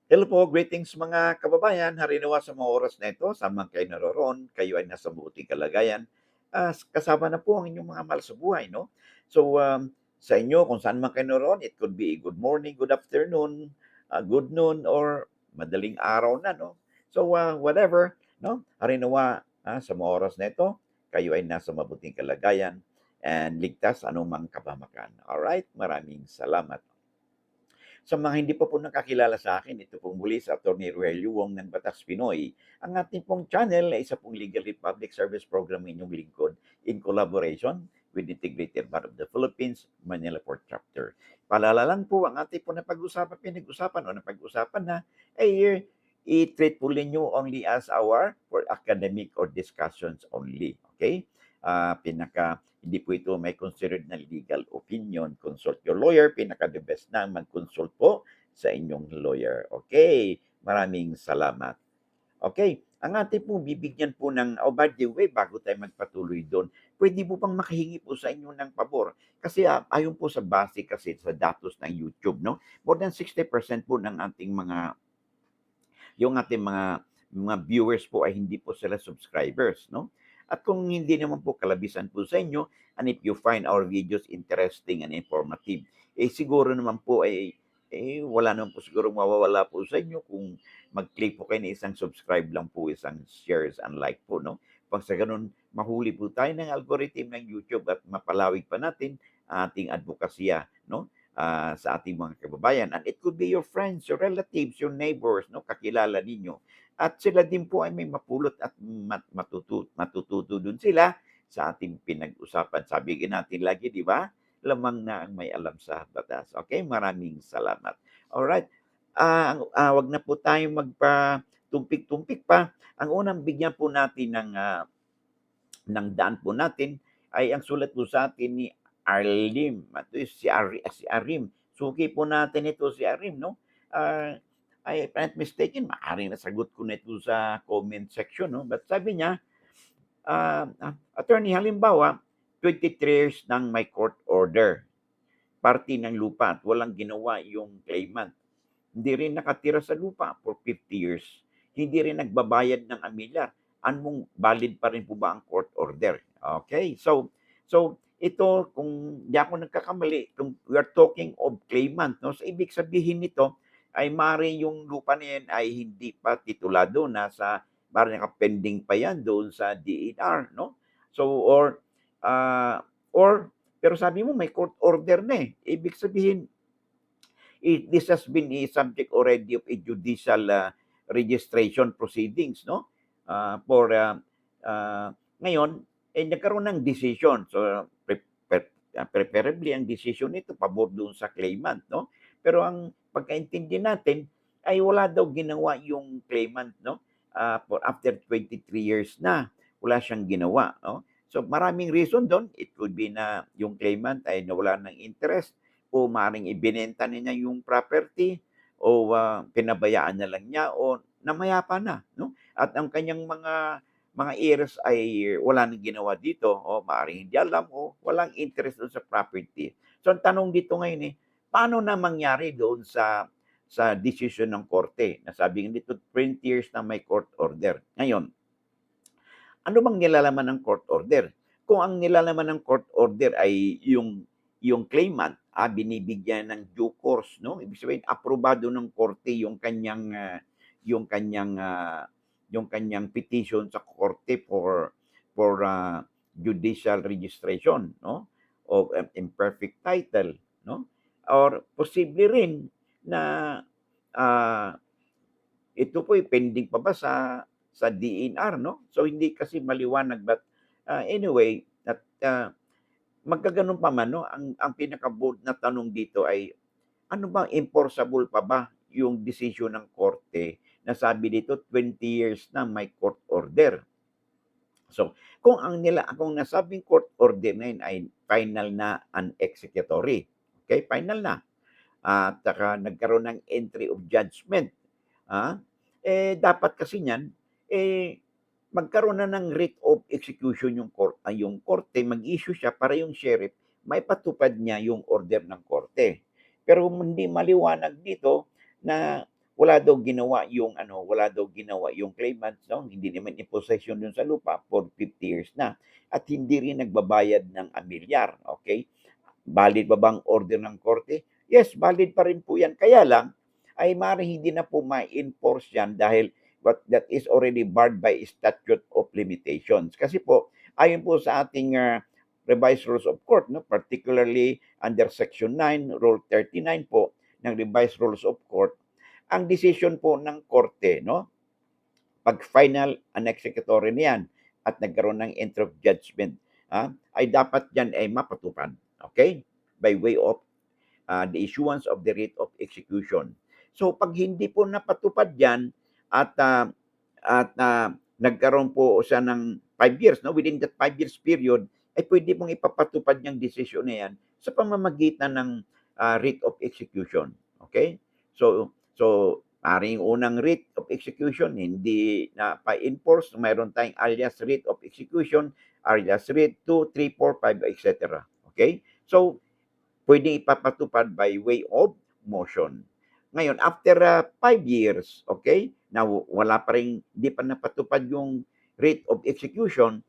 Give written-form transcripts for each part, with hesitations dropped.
Hello po, greetings mga kababayan. Harinawa sa mga oras na ito, saan man kayo naroroon, kayo ay nasa mabuting kalagayan. Kasama na po ang inyong mga mahal sa buhay, no? So, sa inyo, kung saan man kayo naroroon, it could be good morning, good afternoon, good noon, or madaling araw na, no? So, whatever, no? Harinawa sa mga oras na ito, kayo ay nasa mabuting kalagayan and ligtas anumang kapamakan. Alright, maraming salamat. Sa mga hindi pa po nakakilala sa akin, ito pong muli sa Atty. Rogelio Wong ng Batas Pinoy. Ang ating pong channel ay isa pong legal and public service program inyong lingkod in collaboration with Integrated Bar of the Philippines, Manila Port Chapter. Paalala lang po, ang ating po pinag-usapan o napag-usapan na ay i-treat po ninyo only as our for academic or discussions only. Okay? Hindi po ito may considered na legal opinion. Consult your lawyer. Pinaka-the best na mag-consult po sa inyong lawyer. Okay, maraming salamat. Okay, ang ating po bibigyan po ng, oh, by the way, bago tayo magpatuloy doon, pwede po bang makahingi po sa inyo ng pabor? Kasi ayon po sa base kasi sa datos ng YouTube, no? More than 60% po ng ating yung ating mga viewers po ay hindi po sila subscribers, no? At kung hindi naman po kalabisan po sa inyo, and if you find our videos interesting and informative, siguro naman po wala naman po siguro mawawala po sa inyo kung mag-click po kayo ng isang subscribe lang po, isang shares and like po, no? Pag sa ganun, mahuli po tayo ng algorithm ng YouTube at mapalawig pa natin ating advokasya, no? Sa ating mga kababayan. And it could be your friends, your relatives, your neighbors, no, kakilala ninyo. At sila din po ay may mapulot at matututo dun sila sa ating pinag-usapan. Sabi natin lagi, di ba? Lamang na ang may alam sa batas. Okay, maraming salamat. Alright, wag na po tayong magpa-tumpik-tumpik pa. Ang unang bigyan po natin ng daan po natin ay ang sulat po sa atin ni Arlim. Ito si Arim. Suki po natin ito si Arim, no? Ah, if I'm not mistaken, maaaring nasagot ko na ito sa comment section, no? But sabi niya, attorney, halimbawa, 23 years ng may court order, parte ng lupa at walang ginawa yung claimant. Hindi rin nakatira sa lupa for 50 years. Hindi rin nagbabayad ng amilyar. Anong valid pa rin po ba ang court order? Okay, so ito, kung di ako nagkakamali, kung we are talking of claimant, no? So ibig sabihin nito ay mari yung lupa na yan ay hindi pa titulado, mari nakapending pa yan doon sa DENR, no? So or pero sabi mo may court order na eh. Ibig sabihin this has been a subject already of a judicial registration proceedings, no? For ngayon, nagkaroon ng decision. So, preferably ang decision nito pabor doon sa claimant, no? Pero ang pagkaintindi natin ay wala daw ginawa yung claimant, no? For after 23 years na wala siyang ginawa, no? So maraming reason doon. It could be na yung claimant ay nawala ng interest o maaaring ibinenta niya yung property o pinabayaan na lang niya o namayapa na, no? At ang kanyang mga heirs ay wala nang ginawa dito o maaaring hindi alam o walang interest doon sa property. So ang tanong dito ngayon paano na mangyari doon sa decision ng korte? Nasabi dito 20 years na may court order. Ngayon, ano bang nilalaman ng court order? Kung ang nilalaman ng court order ay yung claimant binibigyan ng due course, no? Ibig sabihin aprobado ng korte yung kanyang yung kanyang petition sa korte for judicial registration, no? Of imperfect title, no? Or posible rin na uh, ito po pending pa ba sa DNR, no? So hindi kasi maliwanag, but anyway, at magkaganon pa man, no, ang pinaka-bold na tanong dito ay ano ba, enforceable pa ba yung decision ng korte na sabi dito 20 years na may court order. So, kung nasabing court order na yun ay final na and executory, okay, final na, at saka nagkaroon ng entry of judgment, dapat kasi niyan, magkaroon na ng writ of execution yung korte, mag-issue siya para yung sheriff may patupad niya yung order ng korte. Pero hindi maliwanag dito na wala daw ginawa yung claimant, no? Hindi naman in possession dun sa lupa for 50 years na at hindi rin nagbabayad ng amilyar, okay? Valid ba bang order ng korte? Yes, valid pa rin po yan. Kaya lang, ay maaaring hindi na po ma-enforce yan dahil that is already barred by statute of limitations. Kasi po, ayon po sa ating revised rules of court, no, particularly under Section 9, Rule 39 po ng revised rules of court, ang decision po ng korte, no, pag final and executory niyan at nagkaroon ng entry of judgment, ay dapat yan ay mapatupad. Okay? By way of the issuance of the writ of execution. So pag hindi po napatupad yan at nagkaroon po siya ng 5 years, no, within that 5 years period, ay pwede pong ipapatupad niyang desisyon na yan sa pamamagitan ng writ of execution. Okay? So maaaring unang writ of execution hindi na pa-enforce, mayroon tayong alias writ of execution, alias writ 2, 3, 4, 5, etc. Okay? So pwedeng ipapatupad by way of motion. Ngayon, after 5 years, okay, na wala pa rin, hindi pa napatupad yung rate of execution,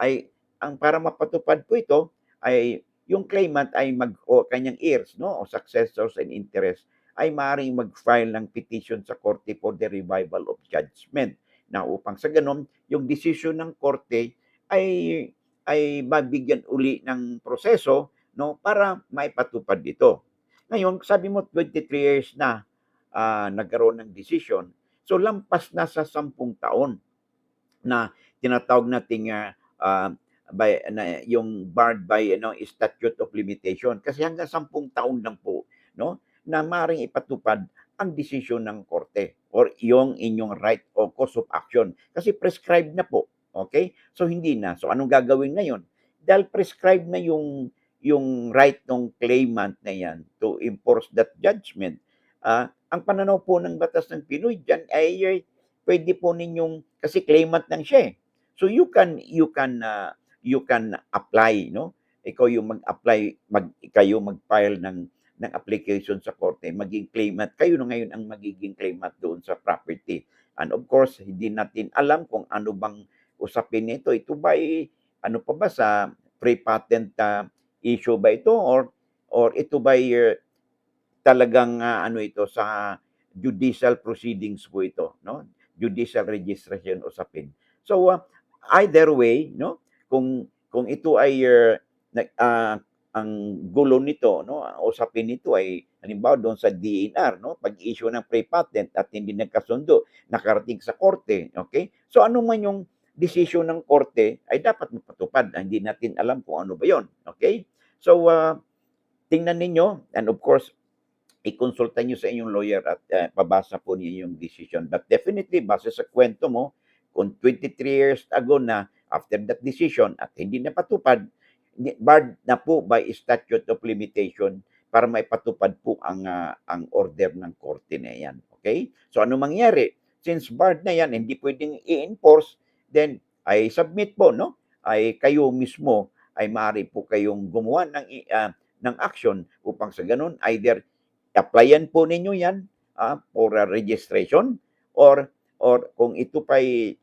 ay ang para mapatupad po ito ay yung claimant ay o kanyang heirs, no, o successors and interest ay maaaring mag-file ng petition sa korte for the revival of judgment na upang sa ganon yung decision ng korte ay mabigyan uli ng proseso, no, para maipatupad dito. Ngayon, sabi mo 23 years na nagkaroon ng decision. So lampas na sa 10 taon na tinatawag nating yung barred by statute of limitation kasi hanggang 10 taon lang po, no, na maring ipatupad ang desisyon ng korte or yung inyong right o cause of action kasi prescribed na po. Okay? So hindi na. So anong gagawin ngayon? Dahil prescribed na yung right ng claimant na yan to enforce that judgment, ang pananaw po ng batas ng Pinoy dyan ay pwede po ninyong, kasi claimant lang siya eh. So you can apply, no? Ikaw yung mag-apply, kayo mag-file ng application sa korte, maging claimant, kayo na ngayon ang magiging claimant doon sa property. And of course, hindi natin alam kung ano bang usapin nito. Ito ba ano pa ba sa pre-patent issue ba ito or ito ba talagang ano ito sa judicial proceedings po ito, no? Judicial registration usapin. So either way, no, kung ito ay ang gulo nito, no, usapin nito ay halimbawa doon sa DNR, no, pag-issue ng pre-patent at hindi nagkasundo, nakarating sa korte, okay? So ano man yung decision ng korte ay dapat mapatupad. Hindi natin alam kung ano ba 'yon, okay? So tingnan ninyo and of course i-consulta nyo sa inyong lawyer at pabasa po niyo yung decision. But definitely, base sa kwento mo, kung 23 years ago na after that decision at hindi napatupad, barred na po by statute of limitation para maipatupad po ang order ng korte na yan. Okay? So ano mangyari? Since barred na yan, hindi pwedeng i-enforce, then ay submit po, no? Ay kayo mismo ay maaari po kayong gumawa ng action upang sa ganun either applyan po ninyo yan for registration or kung ito pa'y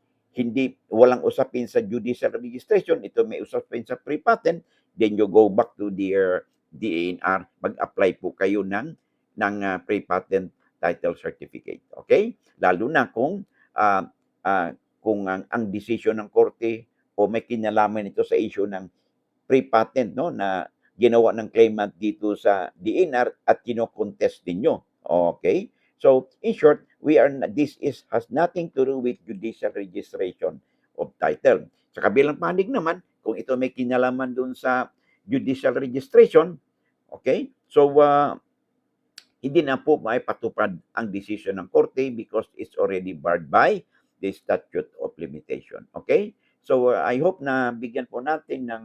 walang usapin sa judicial registration, ito may usapin sa pre-patent, then you go back to their DANR, mag-apply po kayo ng pre-patent title certificate. Okay? Lalo na kung ang decision ng korte o may kinalaman ito sa issue ng pre-patent, no, na ginawa ng claimant dito sa DNR at kino-contest ninyo. Okay? So, in short, this has nothing to do with judicial registration of title. Sa kabilang panig naman, kung ito may kinalaman dun sa judicial registration, okay? So, hindi na po maipatupad ang decision ng korte because it's already barred by the statute of limitation. Okay? So, I hope na bigyan po natin ng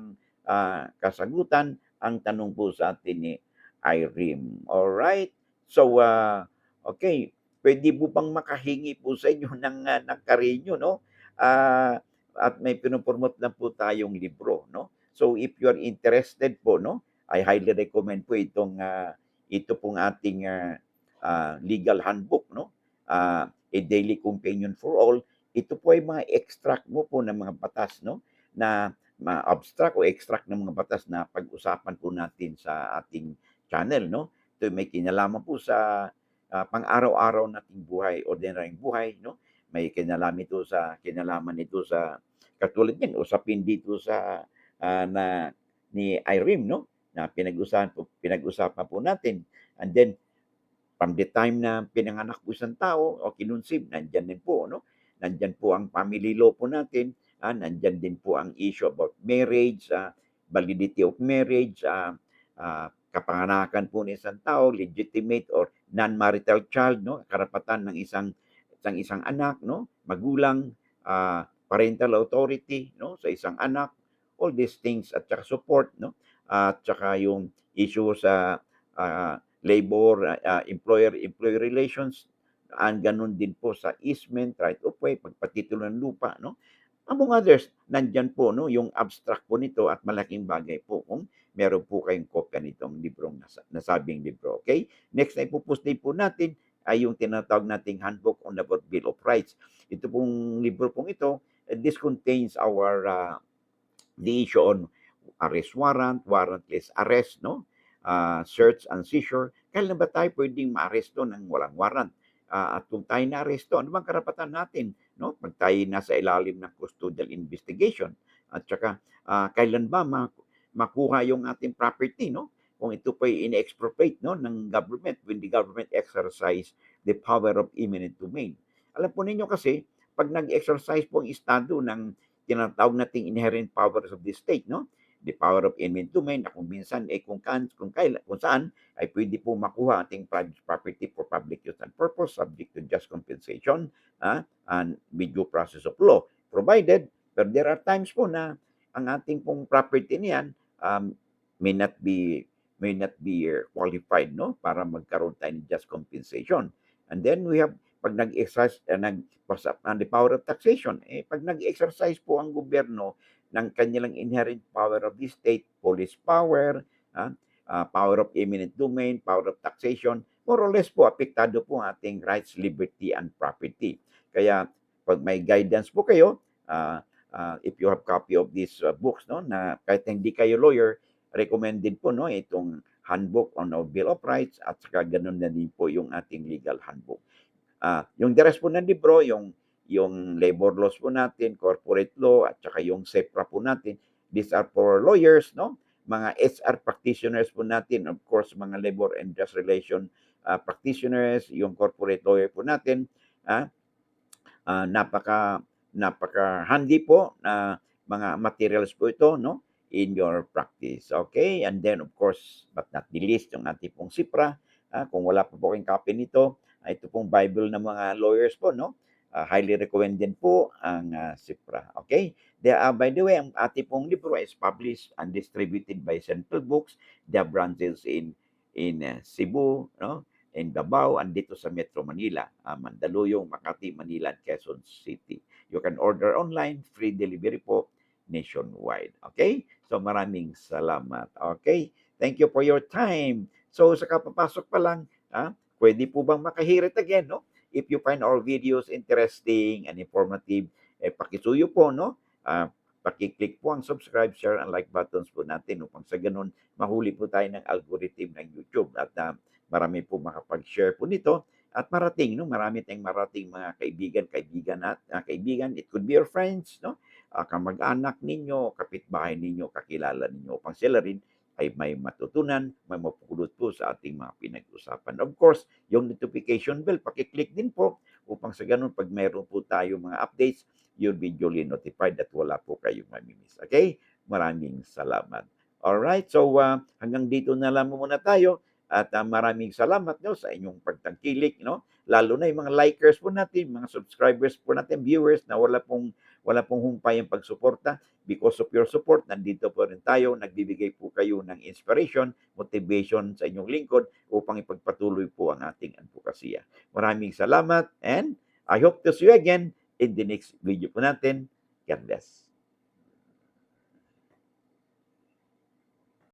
kasagutan ang tanong po sa atin ni Irene. Alright? So, okay. Pwede po bang makahingi po sa inyo ng karinyo, no? At may pinupromote lang po tayong libro, no? So, if you are interested po, no? I highly recommend po ito pong ating legal handbook, no? A Daily Companion for All. Ito po ay mga extract mo po ng mga batas, no, na ma-abstract o extract ng mga batas na pag-usapan po natin sa ating channel, no. Ito may kinalaman po sa pang-araw-araw nating buhay, ordinaryong buhay, no. May kinalaman ito sa katulad niyan, usapin dito sa na ni Irene, no, na pinag-usapan po natin. And then from the time na pinanganak po isang tao o kinunsib, nandiyan din po, no? Nandiyan po ang family law po natin, nandiyan din po ang issue about marriage, validity of marriage, kapanganakan po ng isang tao, legitimate or non-marital child, no? Karapatan ng isang anak, no? Magulang, parental authority, no? Sa isang anak, all these things at saka support, no? At saka yung issue sa labor, employer-employee relations, gano'n din po sa easement, right of way, pagpatitulo ng lupa, no? Among others, nandiyan po, no, yung abstract po nito at malaking bagay po kung meron po kayong kopya nitong librong nasabing libro, okay? Next na ipo-post din po natin ay yung tinatawag nating Handbook on the Bill of Rights. Ito pong libro pong ito, this contains the issue on arrest warrant, warrantless arrest, no? Search and seizure. Kailan ba tayo pwedeng maaresto ng walang warrant? At kung tayo naaresto, ano bang karapatan natin, no? Pag tayo nasa ilalim ng custodial investigation. At saka, kailan ba makuha yung ating property, no? Kung ito pa in-expropriate, no, ng government when the government exercise the power of eminent domain. Alam po ninyo kasi, pag nag-exercise po ang Estado ng tinatawag nating inherent powers of the state, no? The power of eminent domain na kung minsan kung saan ay pwede po makuha ating private property for public use and purpose subject to just compensation and with due process of law provided. But there are times po na ang ating pong property niyan may not be qualified, no, para magkaroon tayo ng just compensation. And then we have pag nag-exercise the power of taxation, pag nag-exercise po ang gobyerno ng kanilang inherent power of the state, police power, power of eminent domain, power of taxation, more or less po apektado po ang ating rights, liberty, and property. Kaya pag may guidance po kayo, if you have copy of these books, no, na kahit hindi kayo lawyer, recommended po, no, itong Handbook on the Bill of Rights at saka ganun na din po yung ating legal handbook. Yung the rest po ng libro, yung labor laws po natin, corporate law, at saka yung SEPRA po natin, these are for lawyers, no? Mga SR practitioners po natin, of course, mga labor and just relation practitioners, yung corporate lawyer po natin, napaka handy po na mga materials po ito, no, in your practice. Okay? And then, of course, but not the least, yung ating pong SIPRA. Kung wala pa po kayong copy nito, ito pong Bible ng mga lawyers po, no? Highly recommended po ang SIPRA. Okay? By the way, ang ating pong libro is published and distributed by Central Books. They have branches in Cebu, no? In Davao, and dito sa Metro Manila, Mandaluyong, Makati, Manila, and Quezon City. You can order online, free delivery po, nationwide. Okay? So maraming salamat. Okay? Thank you for your time. So sa kapapasok pa lang, pwede po bang makahirit again, no? If you find our videos interesting and informative, pakisuyo po, no? Pakiclick po ang subscribe, share, and like buttons po natin upang sa ganun mahuli po tayo ng algorithm ng YouTube at marami po makapag-share po nito at marami tayong mga kaibigan. It could be your friends, no? Kamag-anak ninyo, kapitbahay ninyo, kakilala ninyo upang sila rin ay may matutunan, may mapupulot po sa ating mga pinag-usapan. Of course, yung notification bell, pakiclick din po upang sa ganun pag mayroon po tayo mga updates, you'll be duly notified at wala po kayong mamimiss. Okay? Maraming salamat. Alright, so hanggang dito na lang muna tayo at maraming salamat, no, sa inyong pagtangkilik, no? Lalo na yung mga likers po natin, mga subscribers po natin, viewers na wala pong humpay ang pagsuporta. Because of your support, nandito po rin tayo, nagbibigay po kayo ng inspiration, motivation sa inyong lingkod upang ipagpatuloy po ang ating advokasya. Maraming salamat and I hope to see you again in the next video po natin. God bless.